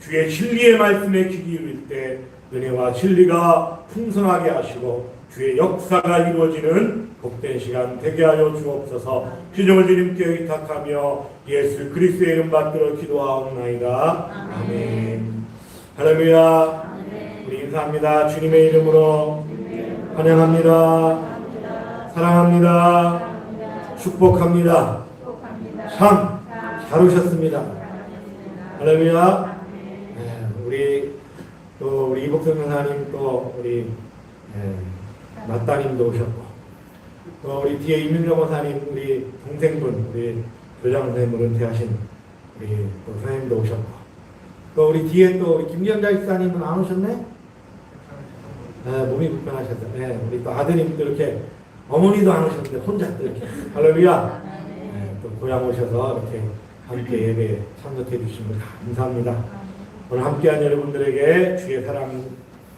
주의 진리의 말씀에 귀 기울일 때 은혜와 진리가 풍성하게 하시고 주의 역사가 이루어지는 복된 시간 되게 하여 주옵소서. 주님을 주님께 의탁하며 예수 그리스도의 이름 받들어 기도하옵나이다. 아멘. 할렐루야. 우리 인사합니다. 주님의 이름으로 환영합니다. 사랑합니다. 축복합니다. 참 잘 오셨습니다. 할렐루야. 우리 이복성 전사님 또 우리 맞따님도 오셨고 또 우리 뒤에 이민정 원사님 우리 동생분 우리 교장 선생님을 은퇴하신 우리 또 선생님도 오셨고 또 우리 뒤에 또 우리 김경자 집사님은 안 오셨네? 몸이 불편하셨어요. 우리 또 아드님도 이렇게 어머니도 안 오셨는데 혼자 또 이렇게 할렐루야. 또 고향 오셔서 이렇게 함께 예배에 참석해 주신 것 감사합니다. 오늘 함께한 여러분들에게 주의 사랑,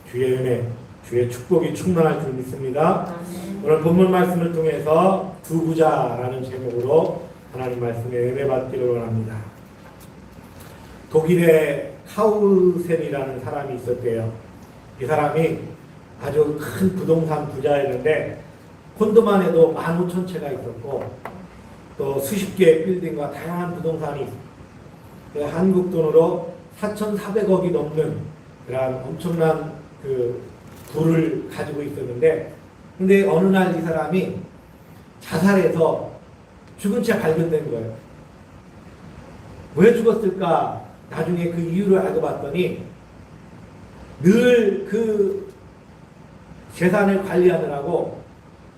주의 은혜, 주의 축복이 충만할 줄 믿습니다. 오늘 본문 말씀을 통해서 두 부자라는 제목으로 하나님 말씀에 은혜 받기를 원합니다. 독일에 카우센이라는 사람이 있었대요. 이 사람이 아주 큰 부동산 부자였는데 콘도만 해도 15,000채가 있었고 또 수십 개의 빌딩과 다양한 부동산이 있었고 한국 돈으로 4,400억이 넘는 그런 엄청난 그 부를 가지고 있었는데 근데 어느 날 이 사람이 자살해서 죽은 채 발견된 거예요. 왜 죽었을까? 나중에 그 이유를 알고 봤더니 늘 그 재산을 관리하느라고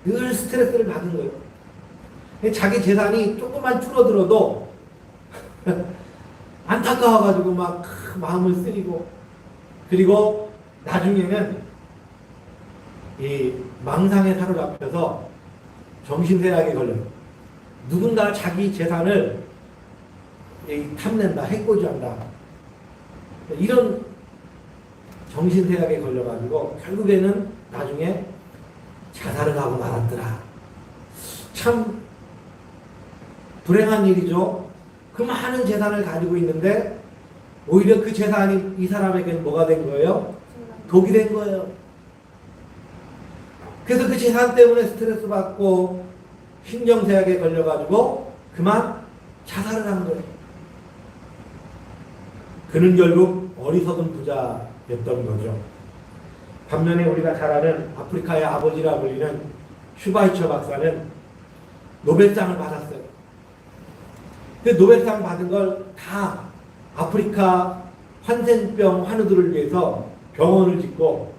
늘 스트레스를 받은 거예요. 자기 재산이 조금만 줄어들어도 안타까워가지고 막 마음을 쓰리고 그리고 나중에는 이 망상에 사로잡혀서 정신세약에 걸려요. 누군가 자기 재산을 탐낸다, 해코지한다. 이런 정신세약에 걸려가지고 결국에는 나중에 자살을 하고 말았더라. 참 불행한 일이죠. 그 많은 재산을 가지고 있는데 오히려 그 재산이 이 사람에게는 뭐가 된 거예요? 독이 된 거예요. 그래서 그 재산 때문에 스트레스 받고 신경쇠약에 걸려가지고 그만 자살을 한 거예요. 그는 결국 어리석은 부자였던 거죠. 반면에 우리가 잘 아는 아프리카의 아버지라 불리는 슈바이처 박사는 노벨상을 받았어요. 그 노벨상 받은 걸 다 아프리카 환생병 환우들을 위해서 병원을 짓고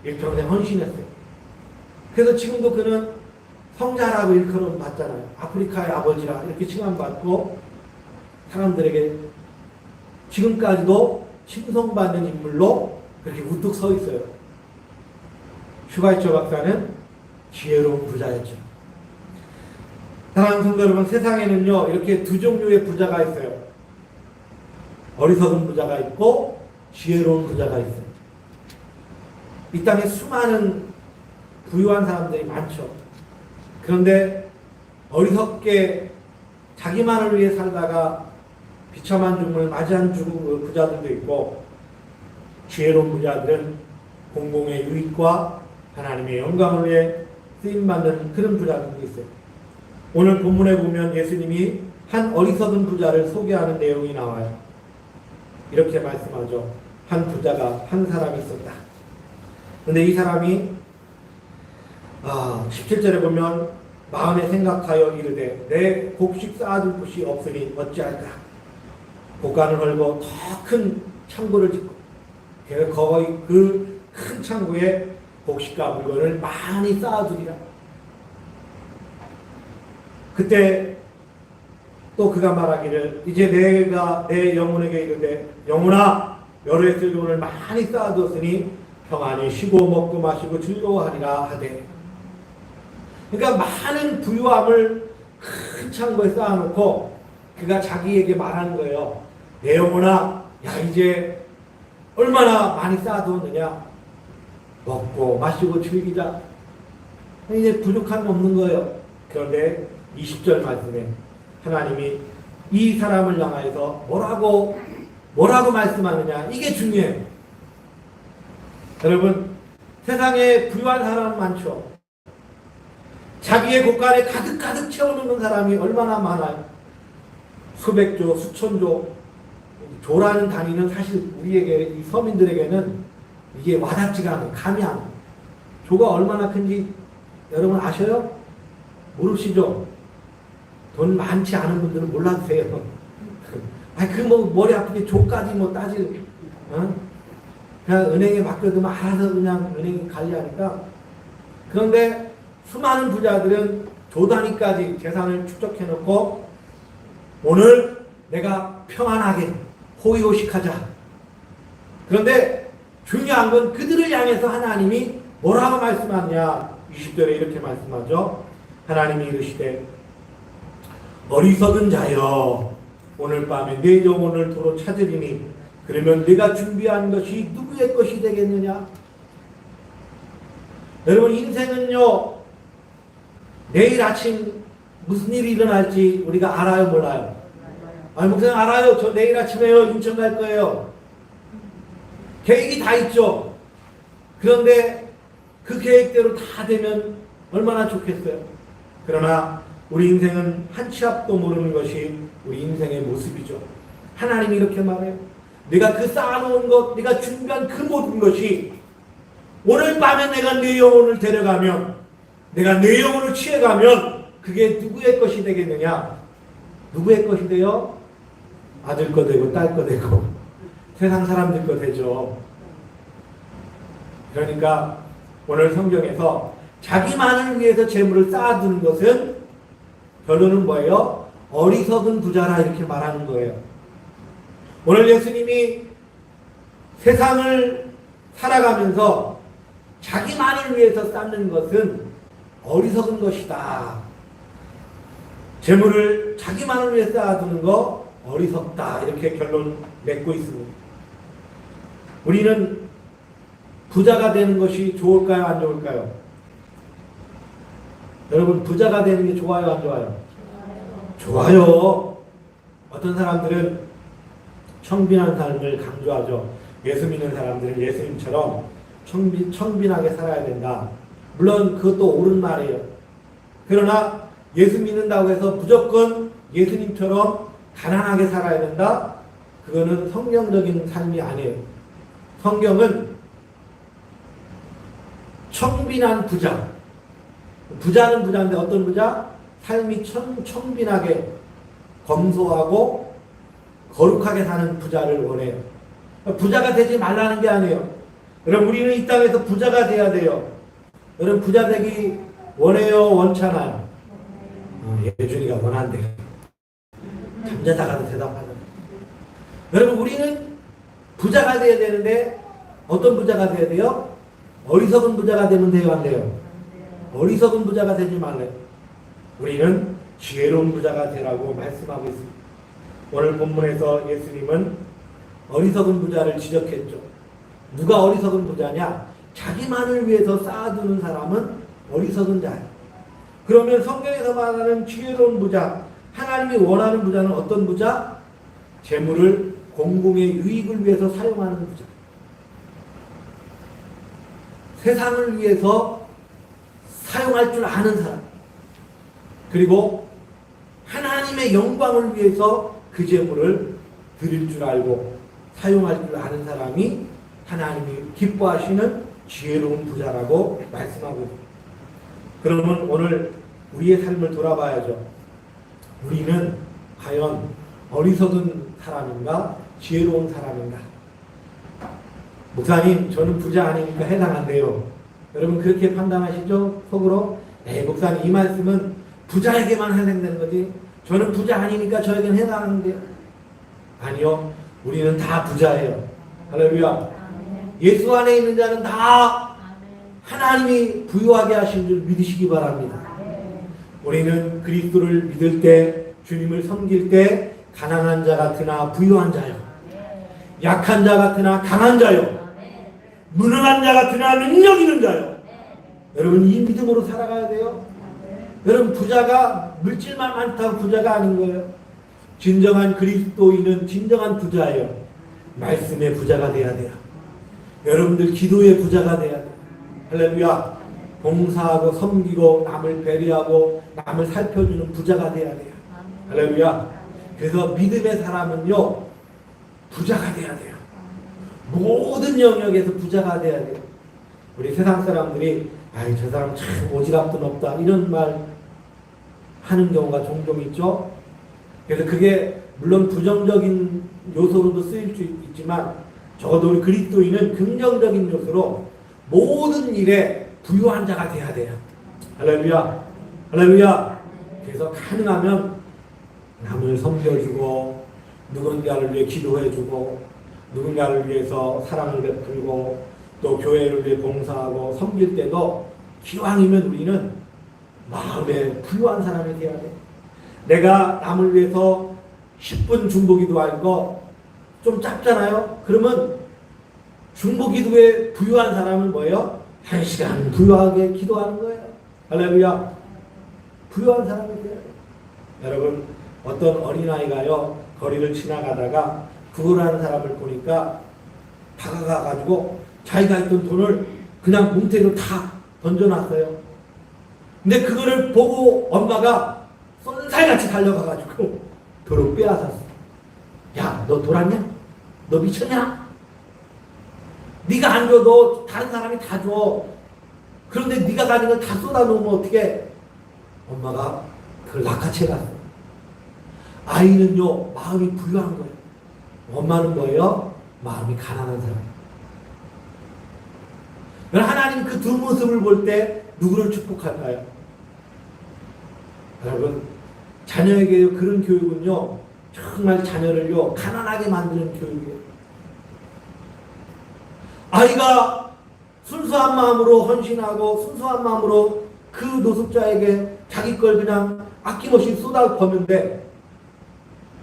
일평생 헌신했어요. 그래서 지금도 그는 성자라고 일컬음 받잖아요. 아프리카의 아버지라 이렇게 칭함받고 사람들에게 지금까지도 칭송받는 인물로 그렇게 우뚝 서 있어요. 슈바이처 박사는 지혜로운 부자였죠. 사랑하는 성도 여러분, 세상에는요 이렇게 두 종류의 부자가 있어요. 어리석은 부자가 있고 지혜로운 부자가 있어요. 이 땅에 수많은 부유한 사람들이 많죠. 그런데 어리석게 자기만을 위해 살다가 비참한 죽음을 맞이한 부자들도 있고 지혜로운 부자들은 공공의 유익과 하나님의 영광을 위해 쓰임받는 그런 부자들도 있어요. 오늘 본문에 보면 예수님이 한 어리석은 부자를 소개하는 내용이 나와요. 이렇게 말씀하죠. 한 부자가 한 사람이 있었다. 근데 이 사람이 17절에 보면 마음에 생각하여 이르되 내 곡식 쌓아둘 곳이 없으니 어찌할까. 곡간을 헐고 더 큰 창고를 짓고 거의 그 큰 창고에 곡식과 물건을 많이 쌓아두리라. 그때 또 그가 말하기를 이제 내가 내 영혼에게 이르되 영혼아 여러 해 쓸 돈을 많이 쌓아두었으니 평안히 쉬고 먹고 마시고 즐거워하리라 하되. 그러니까 많은 부유함을 큰 창고에 쌓아놓고 그가 자기에게 말하는 거예요. 내 영혼아 야 이제 얼마나 많이 쌓아두었느냐. 먹고 마시고 즐기자. 이제 부족함이 없는 거예요. 그런데 20절 말씀에 하나님이 이 사람을 향하여서 뭐라고 뭐라고 말씀하느냐? 이게 중요해요. 여러분, 세상에 부유한 사람 많죠. 자기의 곳간에 가득가득 채워놓는 사람이 얼마나 많아요. 수백조, 수천조. 조라는 단위는 사실 우리에게, 이 서민들에게는 이게 와닿지가 않아요. 감이 안 와요. 조가 얼마나 큰지 여러분 아셔요? 모르시죠? 돈 많지 않은 분들은 몰라주세요. 아니, 머리 아프게 조까지 따질, 그냥 은행에 맡겨두면 알아서 그냥 은행이 관리하니까. 그런데 수많은 부자들은 조 단위까지 재산을 축적해놓고 오늘 내가 평안하게 호의호식하자. 그런데 중요한 건 그들을 향해서 하나님이 뭐라고 말씀하느냐. 20절에 이렇게 말씀하죠. 하나님이 이르시되 어리석은 자여 오늘 밤에 내 영혼을 도로 찾으리니 그러면 네가 준비한 것이 누구의 것이 되겠느냐. 여러분, 인생은요 내일 아침 무슨 일이 일어날지 우리가 알아요, 몰라요? 아니, 목사님 알아요. 저 내일 아침에요 인천 갈 거예요. 계획이 다 있죠. 그런데 그 계획대로 다 되면 얼마나 좋겠어요. 그러나 우리 인생은 한 치 앞도 모르는 것이 우리 인생의 모습이죠. 하나님이 이렇게 말해요. 내가 그 쌓아놓은 것, 내가 준비한 그 모든 것이 오늘 밤에 내가 내 영혼을 데려가면, 내가 내 영혼을 취해가면 그게 누구의 것이 되겠느냐? 누구의 것이 돼요? 아들 거 되고 딸 거 되고 세상 사람들 거 되죠. 그러니까 오늘 성경에서 자기만을 위해서 재물을 쌓아두는 것은 결론은 뭐예요? 어리석은 부자라 이렇게 말하는 거예요. 오늘 예수님이 세상을 살아가면서 자기만을 위해서 쌓는 것은 어리석은 것이다. 재물을 자기만을 위해 쌓아두는 거 어리석다. 이렇게 결론 맺고 있습니다. 우리는 부자가 되는 것이 좋을까요? 안 좋을까요? 여러분, 부자가 되는 게 좋아요? 안 좋아요? 좋아요. 어떤 사람들은 청빈한 삶을 강조하죠. 예수 믿는 사람들은 예수님처럼 청빈하게 살아야 된다. 물론 그것도 옳은 말이에요. 그러나 예수 믿는다고 해서 무조건 예수님처럼 가난하게 살아야 된다? 그거는 성경적인 삶이 아니에요. 성경은 청빈한 부자. 부자는 부자인데 어떤 부자? 삶이 청빈하게 검소하고 거룩하게 사는 부자를 원해요. 부자가 되지 말라는 게 아니에요. 여러분, 우리는 이 땅에서 부자가 돼야 돼요. 여러분, 부자 되기 원해요? 원찮아요? 예준이가 원한대요. 잠자다가도 대답하잖아요. 여러분, 우리는 부자가 돼야 되는데 어떤 부자가 돼야 돼요? 어리석은 부자가 되면 돼요, 안 돼요? 어리석은 부자가 되지 말래요. 우리는 지혜로운 부자가 되라고 말씀하고 있습니다. 오늘 본문에서 예수님은 어리석은 부자를 지적했죠. 누가 어리석은 부자냐? 자기만을 위해서 쌓아두는 사람은 어리석은 자예요. 그러면 성경에서 말하는 지혜로운 부자, 하나님이 원하는 부자는 어떤 부자? 재물을 공공의 유익을 위해서 사용하는 부자. 세상을 위해서 사용할 줄 아는 사람. 그리고 하나님의 영광을 위해서 그 재물을 드릴 줄 알고 사용할 줄 아는 사람이 하나님이 기뻐하시는 지혜로운 부자라고 말씀하고 있습니다. 그러면 오늘 우리의 삶을 돌아봐야죠. 우리는 과연 어리석은 사람인가? 지혜로운 사람인가? 목사님, 저는 부자 아니니까 해당 안 돼요. 여러분, 그렇게 판단하시죠? 속으로? 목사님, 이 말씀은 부자에게만 해당되는 거지. 저는 부자 아니니까 저에게는 해당하는데요. 아니요. 우리는 다 부자예요. 할렐루야. 예수 안에 있는 자는 다 하나님이 부유하게 하신 줄 믿으시기 바랍니다. 우리는 그리스도를 믿을 때, 주님을 섬길 때 가난한 자 같으나 부유한 자요. 약한 자 같으나 강한 자요. 무능한 자 같으나 능력 있는 자요. 여러분, 이 믿음으로 살아가야 돼요. 여러분, 부자가 물질만 많다고 부자가 아닌 거예요. 진정한 그리스도인은 진정한 부자예요. 말씀의 부자가 돼야 돼요. 여러분들 기도의 부자가 돼야 돼요. 할렐루야. 봉사하고 섬기고 남을 배려하고 남을 살펴주는 부자가 돼야 돼요. 할렐루야. 그래서 믿음의 사람은요 부자가 돼야 돼요. 모든 영역에서 부자가 돼야 돼요. 우리 세상 사람들이 아이 저 사람 참 오지랖도 높다 이런 말 하는 경우가 종종 있죠. 그래서 그게 물론 부정적인 요소로도 쓰일 수 있지만 적어도 우리 그리스도인은 긍정적인 요소로 모든 일에 부유한 자가 돼야 돼요. 할렐루야. 할렐루야. 그래서 가능하면 남을 섬겨주고 누군가를 위해 기도해주고 누군가를 위해서 사랑을 베풀고 또 교회를 위해 봉사하고 섬길 때도 기왕이면 우리는 마음에 부유한 사람이 돼야 돼. 내가 남을 위해서 10분 중보기도 하고 좀 짧잖아요. 그러면 중보기도에 부유한 사람은 뭐예요? 1시간 부유하게 기도하는 거예요. 할렐루야. 부유한 사람이 돼야 돼. 여러분 어떤 어린아이가요 거리를 지나가다가 구걸하는 사람을 보니까 다가가가지고 자기가 있던 돈을 그냥 뭉태기로 다 던져놨어요. 근데 그거를 보고 엄마가 쏜살같이 달려가가지고 돈을 빼앗았어. 야, 너 돌았냐? 너 미쳤냐? 네가 안 줘도 다른 사람이 다 줘. 그런데 네가 가진 걸 다 쏟아놓으면 어떻게? 엄마가 그걸 낚아채갔어. 아이는요 마음이 부유한 거예요. 엄마는 뭐예요? 마음이 가난한 사람. 하나님 그 두 모습을 볼 때 누구를 축복할까요? 여러분 자녀에게 그런 교육은요 정말 자녀를요 가난하게 만드는 교육이에요. 아이가 순수한 마음으로 헌신하고 순수한 마음으로 그 노숙자에게 자기 걸 그냥 아낌없이 쏟아버는데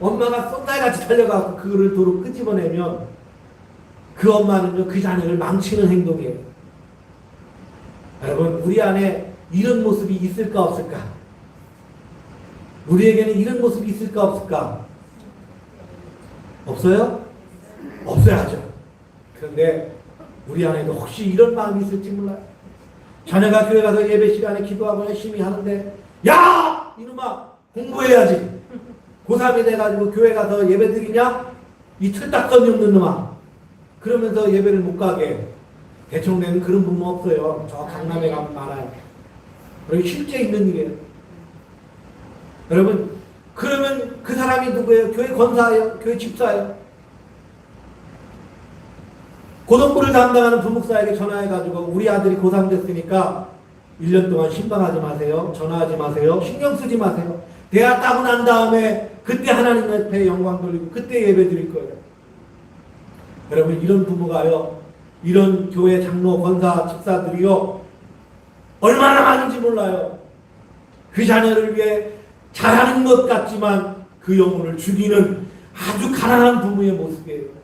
엄마가 쏜살같이 달려가고 그거를 도로 끄집어내면 그 엄마는요 그 자녀를 망치는 행동이에요. 여러분 우리 안에 이런 모습이 있을까 없을까? 우리에게는 이런 모습이 있을까 없을까? 없어요? 없어야죠. 그런데 우리 안에도 혹시 이런 마음이 있을지 몰라요. 자녀가 교회 가서 예배 시간에 기도하고 열심히 하는데 야! 이놈아 공부해야지. 고3이 돼가지고 교회 가서 예배 드리냐? 이 틀딱선이 없는 놈아. 그러면서 예배를 못 가게. 대청내는 그런 부모 없어요. 저 강남에 가면 많아요. 그리고 실제 있는 일이에요. 여러분 그러면 그 사람이 누구예요? 교회 권사예요? 교회 집사예요? 고등부를 담당하는 부목사에게 전화해가지고 우리 아들이 고3 됐으니까 1년 동안 신방하지 마세요. 전화하지 마세요. 신경 쓰지 마세요. 대학 따고 난 다음에 그때 하나님 앞에 영광 돌리고 그때 예배 드릴 거예요. 여러분 이런 부모가요. 이런 교회 장로, 권사, 집사들이요. 얼마나 많은지 몰라요. 그 자녀를 위해 잘하는 것 같지만 그 영혼을 죽이는 아주 가난한 부모의 모습이에요.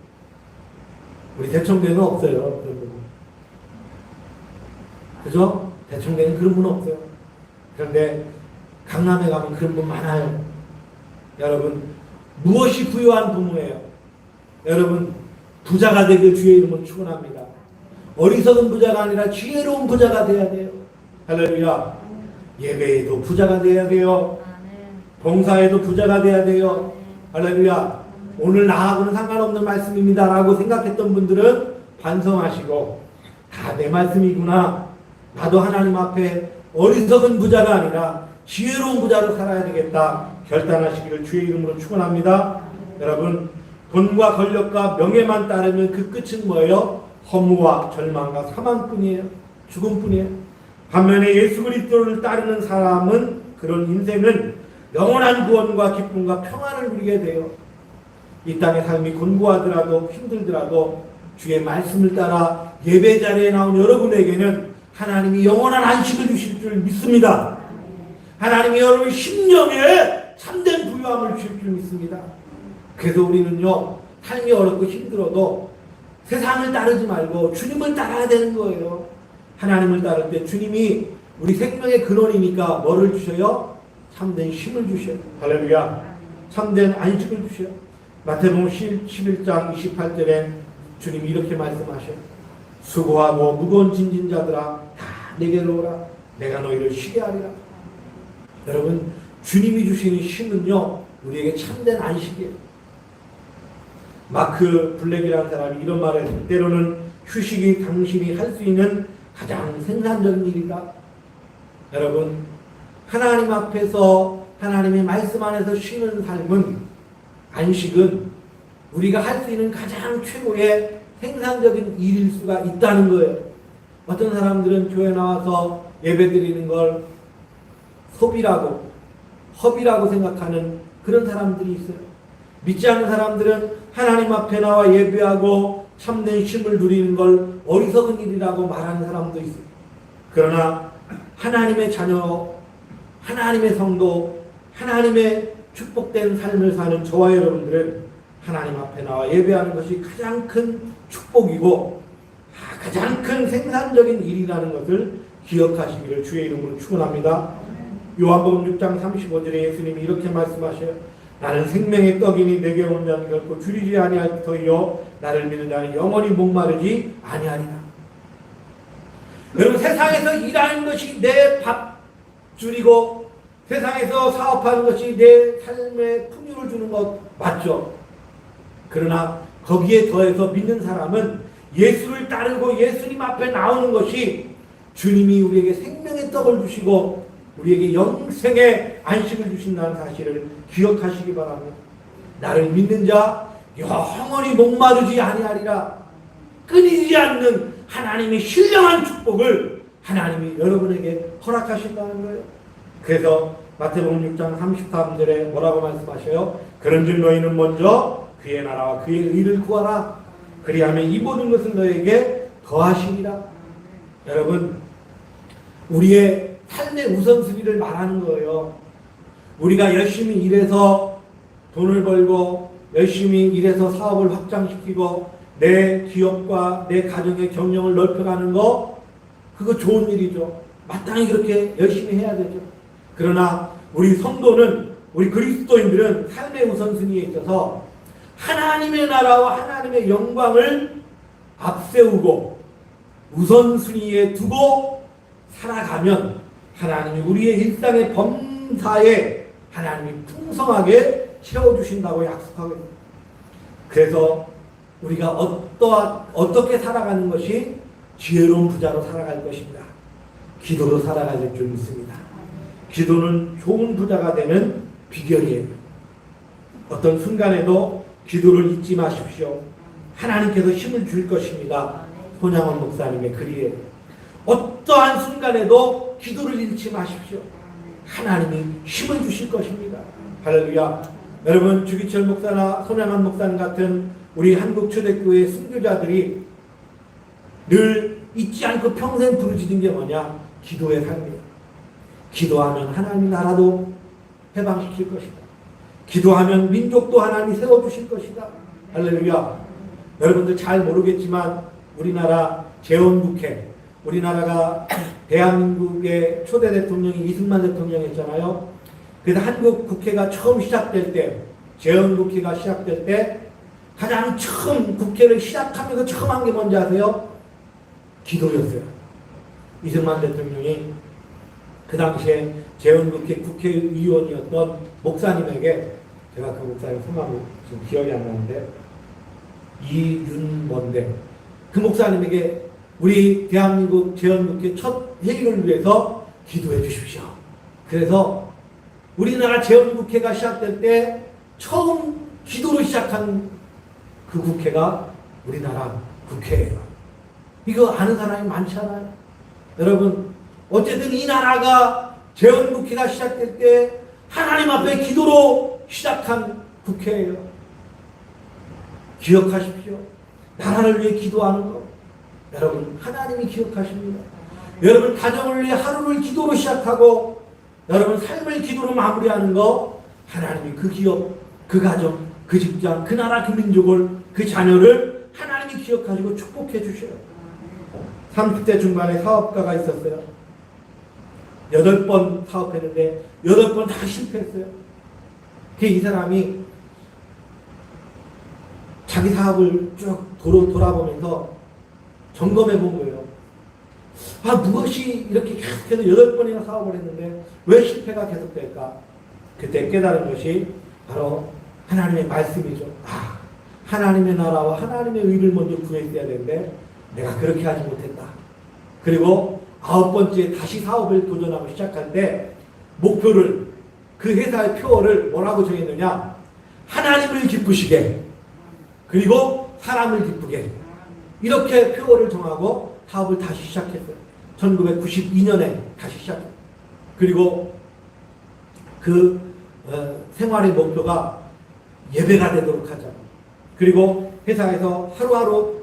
우리 대청대는 없어요. 그런 분. 그죠? 대청대는 그런 분 없어요. 그런데 강남에 가면 그런 분 많아요. 여러분 무엇이 부유한 부모예요? 여러분 부자가 되길 주의 이름으로 축원합니다. 어리석은 부자가 아니라 지혜로운 부자가 돼야 돼요. 할렐루야. 예배에도 부자가 돼야 돼요. 봉사에도 부자가 돼야 돼요. 할렐루야. 오늘 나하고는 상관없는 말씀입니다 라고 생각했던 분들은 반성하시고 다 내 말씀이구나. 나도 하나님 앞에 어리석은 부자가 아니라 지혜로운 부자로 살아야 되겠다 결단하시기를 주의 이름으로 축원합니다. 여러분 돈과 권력과 명예만 따르면 그 끝은 뭐예요? 허무와 절망과 사망뿐이에요. 죽음뿐이에요. 반면에 예수 그리스도를 따르는 사람은 그런 인생은 영원한 구원과 기쁨과 평안을 누리게 돼요. 이 땅의 삶이 곤고하더라도 힘들더라도 주의 말씀을 따라 예배 자리에 나온 여러분에게는 하나님이 영원한 안식을 주실 줄 믿습니다. 하나님이 여러분 심령에 참된 부유함을 주실 줄 믿습니다. 그래서 우리는요 삶이 어렵고 힘들어도 세상을 따르지 말고 주님을 따라야 되는 거예요. 하나님을 따를 때 주님이 우리 생명의 근원이니까 뭐를 주셔요? 참된 힘을 주셔요. 할렐루야. 참된 안식을 주셔요. 마태복음 11장 28절에 주님이 이렇게 말씀하셔요. 수고하고 무거운 짐진 자들아 다 내게로 오라. 내가 너희를 쉬게 하리라. 여러분, 주님이 주시는 쉼은요, 우리에게 참된 안식이에요. 마크 블랙이라는 사람이 이런 말을 해요. 때로는 휴식이 당신이 할 수 있는 가장 생산적인 일이다. 여러분, 하나님 앞에서 하나님의 말씀 안에서 쉬는 삶은, 안식은 우리가 할 수 있는 가장 최고의 생산적인 일일 수가 있다는 거예요. 어떤 사람들은 교회 나와서 예배드리는 걸 소비라고, 허비라고 생각하는 그런 사람들이 있어요. 믿지 않는 사람들은 하나님 앞에 나와 예배하고 참된 쉼을 누리는 걸 어리석은 일이라고 말하는 사람도 있어요. 그러나 하나님의 자녀, 하나님의 성도, 하나님의 축복된 삶을 사는 저와 여러분들은 하나님 앞에 나와 예배하는 것이 가장 큰 축복이고 가장 큰 생산적인 일이라는 것을 기억하시기를 주의 이름으로 축원합니다. 요한복음 6장 35절에 예수님이 이렇게 말씀하셔요. 나는 생명의 떡이니 내게 온 자는 결코 줄이지 아니할 터이요 나를 믿는 자는 영원히 목마르지 아니하리라. 여러분, 세상에서 일하는 것이 내 밥 줄이고 세상에서 사업하는 것이 내 삶에 풍요를 주는 것 맞죠? 그러나 거기에 더해서 믿는 사람은 예수를 따르고 예수님 앞에 나오는 것이 주님이 우리에게 생명의 떡을 주시고 우리에게 영생의 안식을 주신다는 사실을 기억하시기 바랍니다. 나를 믿는 자 영원히 목마르지 아니하리라. 끊이지 않는 하나님의 신령한 축복을 하나님이 여러분에게 허락하신다는 거예요. 그래서 마태복음 6장 33절에 뭐라고 말씀하셔요? 그런즉 너희는 먼저 그의 나라와 그의 의를 구하라. 그리하면 이 모든 것을 너희에게 더하시리라. 여러분, 우리의 삶의 우선순위를 말하는 거예요. 우리가 열심히 일해서 돈을 벌고 열심히 일해서 사업을 확장시키고 내 기업과 내 가정의 경영을 넓혀가는 거, 그거 좋은 일이죠. 마땅히 그렇게 열심히 해야 되죠. 그러나 우리 성도는, 우리 그리스도인들은 삶의 우선순위에 있어서 하나님의 나라와 하나님의 영광을 앞세우고 우선순위에 두고 살아가면 하나님이 우리의 일상의 범사에 하나님이 풍성하게 채워주신다고 약속하고 있습니다. 그래서 우리가 어떻게 살아가는 것이 지혜로운 부자로 살아갈 것입니다. 기도로 살아가야 될 줄 믿습니다. 기도는 좋은 부자가 되는 비결이에요. 어떤 순간에도 기도를 잊지 마십시오. 하나님께서 힘을 줄 것입니다. 손양원 목사님의 글이에요. 어떠한 순간에도 기도를 잃지 마십시오. 하나님이 힘을 주실 것입니다. 할렐루야. 여러분, 주기철 목사나 손양원 목사님 같은 우리 한국 초대교회 순교자들이 늘 잊지 않고 평생 부르짖은 게 뭐냐? 기도의 삶이에요. 기도하면 하나님 나라도 해방시킬 것이다. 기도하면 민족도 하나님이 세워주실 것이다. 할렐루야. 여러분들 잘 모르겠지만 우리나라 재헌국회, 우리나라가 대한민국의 초대 대통령이 이승만 대통령이었잖아요. 그래서 한국 국회가 처음 시작될 때, 재헌국회가 시작될 때 가장 처음 국회를 시작하면서 처음 한 게 뭔지 아세요? 기도였어요. 이승만 대통령이 그 당시에 재헌국회 국회의원이었던 목사님에게, 제가 그 목사님 성함이 지금 기억이 안 나는데 이윤mon데, 그 목사님에게 우리 대한민국 재헌국회 첫 회의를 위해서 기도해 주십시오. 그래서 우리나라 재헌국회가 시작될 때 처음 기도로 시작한 그 국회가 우리나라 국회예요. 이거 아는 사람이 많지 않아요? 여러분, 어쨌든 이 나라가 재헌국회가 시작될 때 하나님 앞에 기도로 시작한 국회예요. 기억하십시오. 나라를 위해 기도하는 것, 여러분, 하나님이 기억하십니다. 여러분, 가정을 위해 하루를 기도로 시작하고 여러분 삶을 기도로 마무리하는 거, 하나님이 그 기업, 그 가정, 그 직장, 그 나라, 그 민족을, 그 자녀를 하나님이 기억하시고 축복해 주셔요. 30대 중반에 사업가가 있었어요. 8번 사업했는데 8번 다 실패했어요. 이 사람이 자기 사업을 쭉 돌아보면서 점검해 본 거예요. 무엇이 이렇게 계속해서 8번이나 사업을 했는데 왜 실패가 계속될까? 그때 깨달은 것이 바로 하나님의 말씀이죠. 하나님의 나라와 하나님의 의를 먼저 구했어야 되는데 내가 그렇게 하지 못했다. 그리고 9번째 다시 사업을 도전하고 시작할 때 목표를, 그 회사의 표어를 뭐라고 정했느냐? 하나님을 기쁘시게, 그리고 사람을 기쁘게, 이렇게 표어를 정하고 사업을 다시 시작했어요. 1992년에 다시 시작했어요. 그리고 그 생활의 목표가 예배가 되도록 하자. 그리고 회사에서 하루하루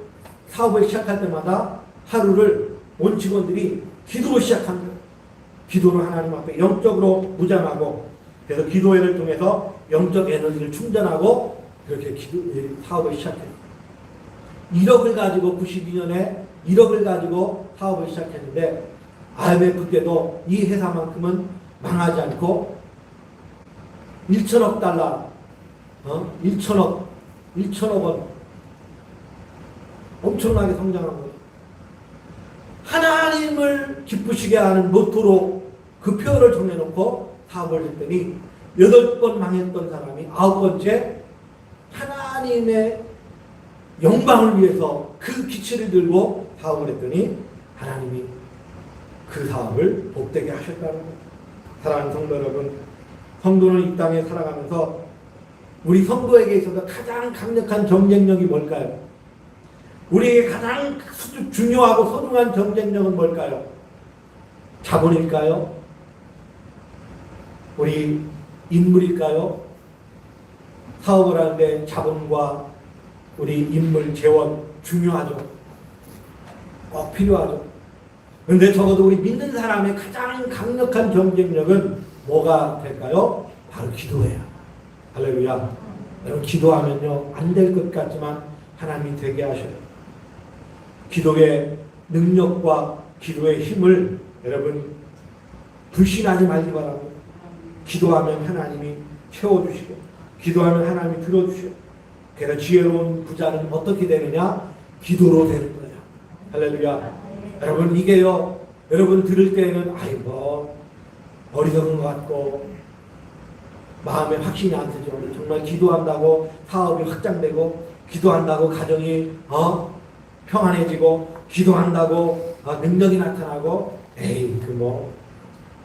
사업을 시작할 때마다 하루를 온 직원들이 기도로 시작한 거예요. 기도로 하나님 앞에 영적으로 무장하고, 그래서 기도회를 통해서 영적 에너지를 충전하고 그렇게 사업을 시작했어요. 1억을 가지고 92년에 1억을 가지고 사업을 시작했는데 IMF 때도 이 회사만큼은 망하지 않고 1천억 달러, 1천억 원 엄청나게 성장한 거예요. 하나님을 기쁘시게 하는 모토로 그 표어를 정해놓고 사업을 했더니 8번 망했던 사람이 9번째 하나님의 영광을 위해서 그 기치를 들고 사업을 했더니 하나님이 그 사업을 복되게 하셨다는 거예요. 사랑하는 성도 여러분, 성도는 이 땅에 살아가면서 우리 성도에게 있어서 가장 강력한 경쟁력이 뭘까요? 우리에게 가장 중요하고 소중한 경쟁력은 뭘까요? 자본일까요? 우리 인물일까요? 사업을 하는데 자본과 우리 인물, 재원 중요하죠. 꼭 필요하죠. 그런데 적어도 우리 믿는 사람의 가장 강력한 경쟁력은 뭐가 될까요? 바로 기도예요. 할렐루야. 여러분, 기도하면요 안 될 것 같지만 하나님이 되게 하셔요. 기도의 능력과 기도의 힘을 여러분 불신하지 말기 바랍니다. 기도하면 하나님이 채워주시고, 기도하면 하나님이 들어주시고, 그래서 지혜로운 부자는 어떻게 되느냐? 기도로 되는 거예요. 할렐루야. 여러분, 이게요, 여러분 들을 때는 어리석은 것 같고 마음에 확신이 안 서죠. 정말 기도한다고 사업이 확장되고, 기도한다고 가정이 평안해지고, 기도한다고 능력이 나타나고,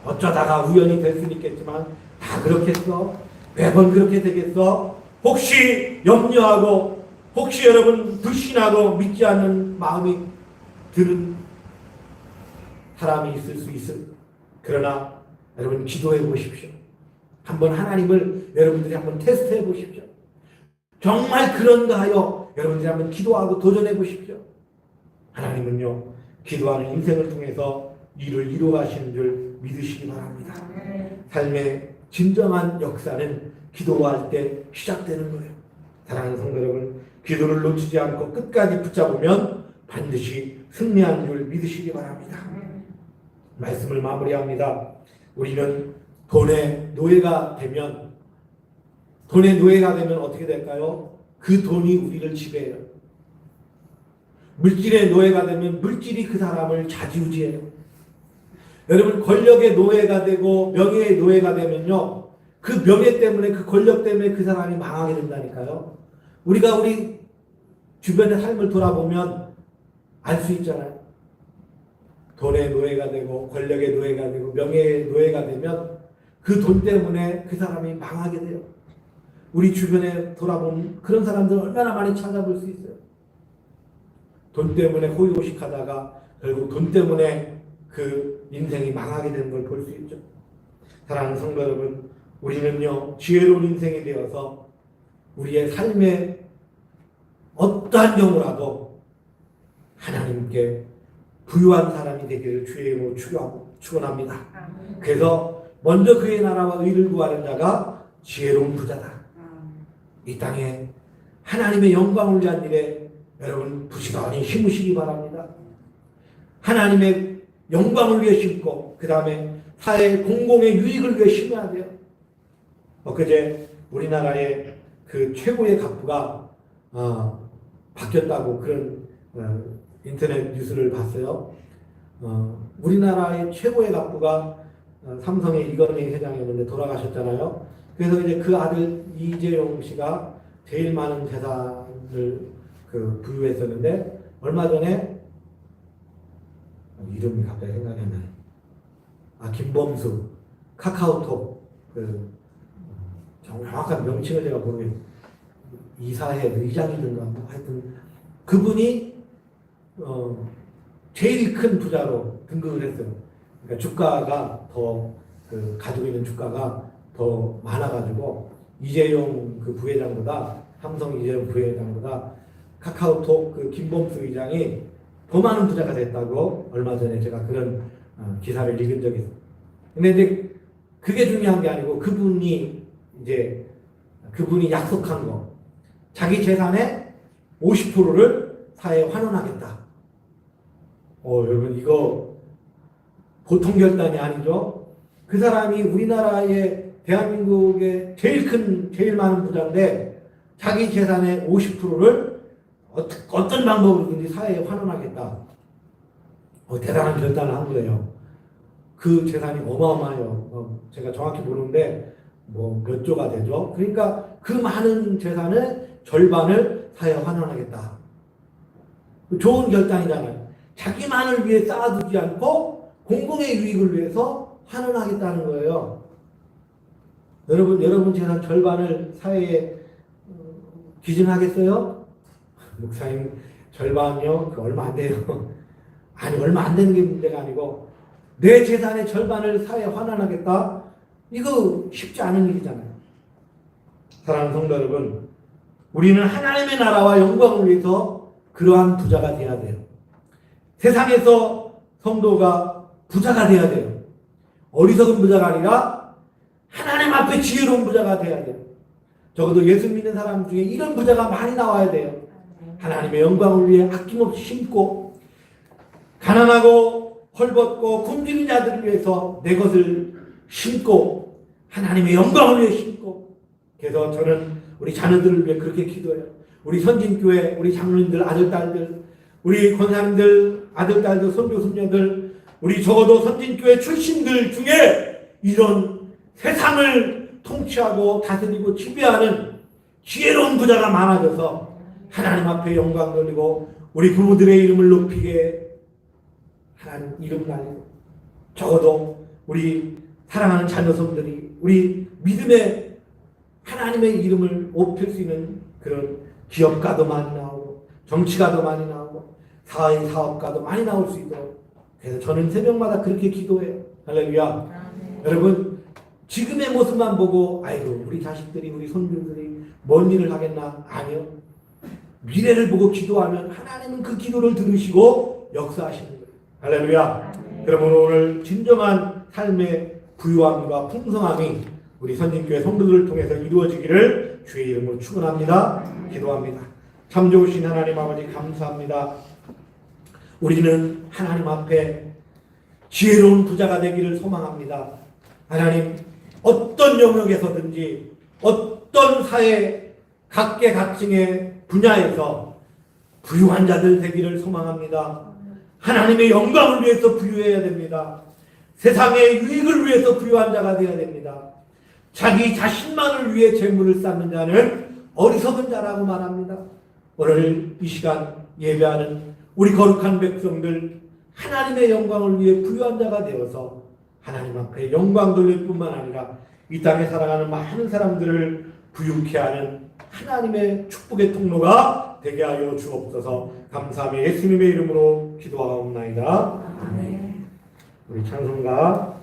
어쩌다가 우연이 될 수는 있겠지만 다 그렇겠어? 매번 그렇게 되겠어? 혹시 염려하고, 혹시 여러분 불신하고 믿지 않는 마음이 드는 사람이 있을 수 있어요. 그러나 여러분 기도해 보십시오. 한번 하나님을 여러분들이 한번 테스트해 보십시오. 정말 그런가 하여 여러분들이 한번 기도하고 도전해 보십시오. 하나님은요, 기도하는 인생을 통해서 일을 이루어가시는 줄 믿으시기 바랍니다. 삶의 진정한 역사는 기도할 때 시작되는 거예요. 사랑하는 성도 여러분, 기도를 놓치지 않고 끝까지 붙잡으면 반드시 승리하는 줄 믿으시기 바랍니다. 말씀을 마무리합니다. 우리는 돈의 노예가 되면 어떻게 될까요? 그 돈이 우리를 지배해요. 물질의 노예가 되면 물질이 그 사람을 좌지우지해요. 여러분, 권력의 노예가 되고 명예의 노예가 되면요, 그 명예 때문에, 그 권력 때문에 그 사람이 망하게 된다니까요. 우리가 우리 주변의 삶을 돌아보면 알 수 있잖아요. 돈의 노예가 되고 권력의 노예가 되고 명예의 노예가 되면 그 돈 때문에 그 사람이 망하게 돼요. 우리 주변에 돌아보면 그런 사람들 얼마나 많이 찾아볼 수 있어요. 돈 때문에 호의호식하다가 결국 돈 때문에 그 인생이 망하게 되는 걸 볼 수 있죠. 사랑하는 성도 여러분, 우리는요 지혜로운 인생이 되어서 우리의 삶에 어떠한 경우라도 하나님께 부유한 사람이 되기를 주의 이름으로 축원합니다. 그래서 먼저 그의 나라와 의를 구하는 자가 지혜로운 부자다. 이 땅에 하나님의 영광을 위한 일에 여러분 부지런히 힘으시기 바랍니다. 하나님의 영광을 위해 심고, 그 다음에 사회 공공의 유익을 위해 심어야 돼요. 엊그제 우리나라의 그 최고의 갑부가 바뀌었다고 그런 인터넷 뉴스를 봤어요. 우리나라의 최고의 가부가 삼성의 이건희 회장이었는데 돌아가셨잖아요. 그래서 이제 그 아들 이재용 씨가 제일 많은 재산을 부유했었는데 얼마 전에 이름이 갑자기 생각이 안 나요. 김범수 카카오톡 정확한 명칭을 제가 모르겠어요. 이사회 의장이든가 뭐 하여튼 그분이 제일 큰 부자로 등극을 했어요. 그러니까 주가가 더 가지고 있는 주가가 더 많아가지고 이재용 부회장보다 삼성 이재용 부회장보다 카카오톡 김범수 의장이 더 많은 부자가 됐다고 얼마 전에 제가 그런 기사를 읽은 적이 있어요. 근데 이제 그게 중요한 게 아니고 그분이 약속한 거 자기 재산의 50%를 사회에 환원하겠다. 여러분 이거 보통 결단이 아니죠. 그 사람이 우리나라의 대한민국의 제일 많은 부자인데 자기 재산의 50%를 어떤 방법으로든지 사회에 환원하겠다. 대단한 결단을 한 거예요. 그 재산이 어마어마해요. 제가 정확히 모르는데 몇 조가 되죠. 그러니까 그 많은 재산의 절반을 사회에 환원하겠다. 좋은 결단이잖아요. 자기만을 위해 쌓아두지 않고 공공의 유익을 위해서 환원하겠다는 거예요. 여러분 재산 절반을 사회에 기증하겠어요? 목사님 절반요? 얼마 안 돼요. 아니 얼마 안 되는 게 문제가 아니고 내 재산의 절반을 사회에 환원하겠다? 이거 쉽지 않은 일이잖아요. 사랑하는 성도 여러분, 우리는 하나님의 나라와 영광을 위해서 그러한 부자가 돼야 돼요. 세상에서 성도가 부자가 돼야 돼요. 어리석은 부자가 아니라 하나님 앞에 지혜로운 부자가 돼야 돼요. 적어도 예수 믿는 사람 중에 이런 부자가 많이 나와야 돼요. 하나님의 영광을 위해 아낌없이 심고 가난하고 헐벗고 굶주린 자들을 위해서 내 것을 심고 하나님의 영광을 위해 심고. 그래서 저는 우리 자녀들을 위해 그렇게 기도해요. 우리 선진교회 우리 장로님들 아들 딸들 우리 권사님들 아들 딸들 선교 손녀들 우리 적어도 선진교회 출신들 중에 이런 세상을 통치하고 다스리고 지배하는 지혜로운 부자가 많아져서 하나님 앞에 영광 돌리고 우리 부모들의 이름을 높이게 하나님 이름 날리고 적어도 우리 사랑하는 자녀손들이 우리 믿음의 하나님의 이름을 높일 수 있는 그런 기업가도 많이 나오고 정치가도 많이 나오고 사업가도 많이 나올 수 있도록. 그래서 저는 새벽마다 그렇게 기도해요. 할렐루야. 여러분 지금의 모습만 보고 아이고 우리 자식들이 우리 손주들이 뭔 일을 하겠나? 아니요. 미래를 보고 기도하면 하나님은 그 기도를 들으시고 역사하시는 거예요. 할렐루야. 그러면 오늘 진정한 삶의 부유함과 풍성함이 우리 선진교회 성도들을 통해서 이루어지기를 주의 이름으로 축원합니다. 기도합니다. 참 좋으신 하나님 아버지 감사합니다. 우리는 하나님 앞에 지혜로운 부자가 되기를 소망합니다. 하나님 어떤 영역에서든지 어떤 사회 각계각층의 분야에서 부유한 자들 되기를 소망합니다. 하나님의 영광을 위해서 부유해야 됩니다. 세상의 유익을 위해서 부유한 자가 되어야 됩니다. 자기 자신만을 위해 재물을 쌓는 자는 어리석은 자라고 말합니다. 오늘 이 시간 예배하는 우리 거룩한 백성들 하나님의 영광을 위해 부유한 자가 되어서 하나님 앞에 영광 돌릴 뿐만 아니라 이 땅에 살아가는 많은 사람들을 부유케 하는 하나님의 축복의 통로가 되게 하여 주옵소서. 감사하며 예수님의 이름으로 기도하옵나이다. 아멘. 우리 찬송가